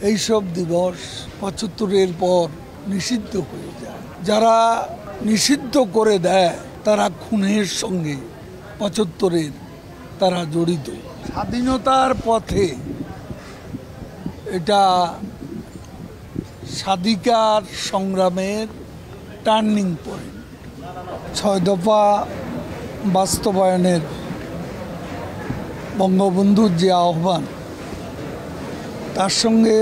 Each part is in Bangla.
এইসব দিবস ৭৫-এর পর নিষিদ্ধ হয়ে যায়। যারা নিষিদ্ধ করে দেয় তারা খুনের সঙ্গে ৭৫-এর তারা জড়িত। স্বাধীনতার পথে এটা স্বাধিকার সংগ্রামের টার্নিং পয়েন্ট। ৬ দফা বাস্তবায়নের বঙ্গবন্ধুর যে আহ্বান, তার সঙ্গে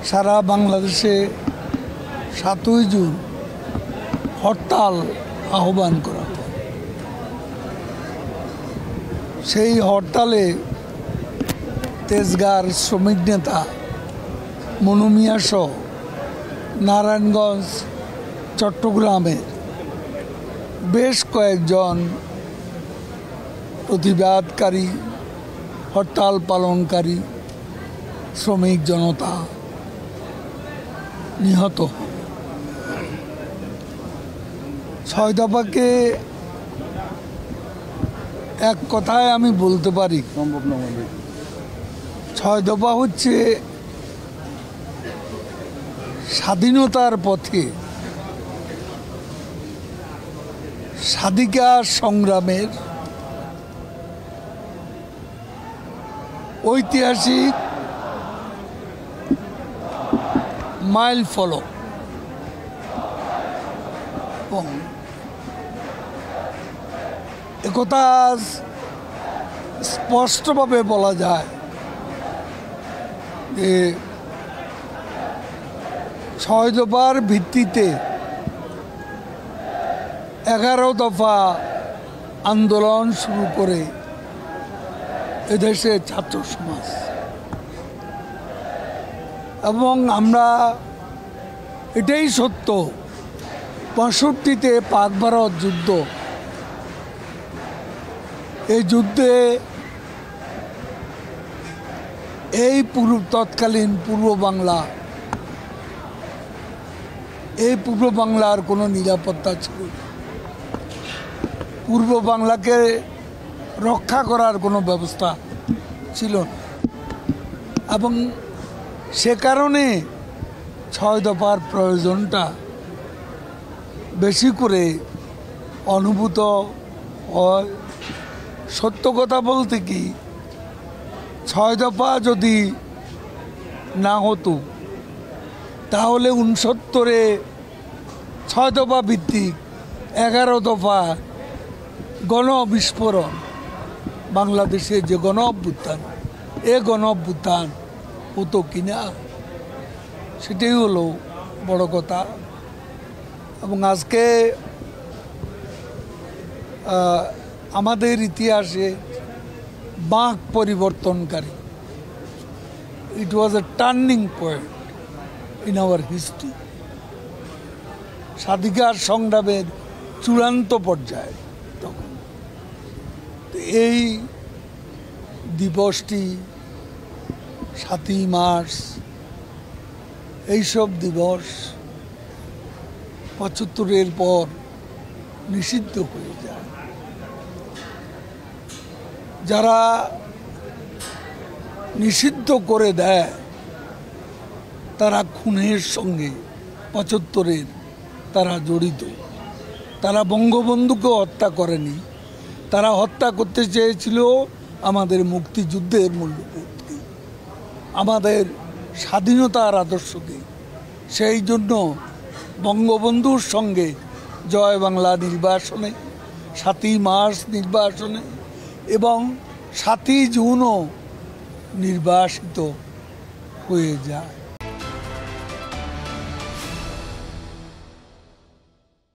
সারা বাংলাদেশে ৭ই জুন হরতাল আহ্বান করা হয়। সেই হরতালে তেজগাঁর শ্রমিক নেতা মনু মিয়া সহ নারায়ণগঞ্জ, চট্টগ্রামের বেশ কয়েকজন প্রতিবাদকারী, হরতাল পালনকারী শ্রমিক জনতা নিহত হয়। ৬ দফাকে এক কথায় আমি বলতে পারি, ৬ দফা হচ্ছে স্বাধীনতার পথে স্বাধিকার সংগ্রামের ঐতিহাসিক মাইল ফলক। এবং একথা স্পষ্টভাবে বলা যায় যে ৬ দফার ভিত্তিতে ১১ দফা আন্দোলন শুরু করে এদেশের ছাত্র সমাজ, এবং আমরা এটাই সত্য, ৬৫-তে পাক ভারত যুদ্ধ, এই যুদ্ধে এই তৎকালীন পূর্ব বাংলার কোনো নিরাপত্তা ছিল না। পূর্ব বাংলাকে রক্ষা করার কোনো ব্যবস্থা ছিল না, এবং সে কারণে ৬ দফার প্রয়োজনটা বেশি করে অনুভূত হয়। সত্য কথা বলতে কি, ৬ দফা যদি না হতো তাহলে ৬৯-এ ৬ দফা ভিত্তিক ১১ দফা গণবিস্ফোরণ, বাংলাদেশে যে গণ অভ্যুত্থান হতো কিনা, সেটাই হলো বড় কথা। এবং আজকে আমাদের ইতিহাসে বাঁক পরিবর্তনকারী, it was a turning point in our history. স্বাধিকার সংগ্রামের চূড়ান্ত পর্যায়ে তখন এই দিবসটি ৭ই মার্চ, এইসব দিবস ৭৫-এর পর নিষিদ্ধ হয়ে যায়। যারা নিষিদ্ধ করে দেয় তারা খুনের সঙ্গে ৭৫-এর তারা জড়িত। তারা বঙ্গবন্ধুকে হত্যা করেনি, তারা হত্যা করতে চেয়েছিল আমাদের মুক্তিযুদ্ধের মূল্যবোধকে, আমাদের স্বাধীনতার আদর্শকে। সেই জন্য বঙ্গবন্ধুর সঙ্গে জয় বাংলা নির্বাসনে, ৭ই মার্চ নির্বাসনে এবং ৭ই জুনও নির্বাসিত হয়ে যায়।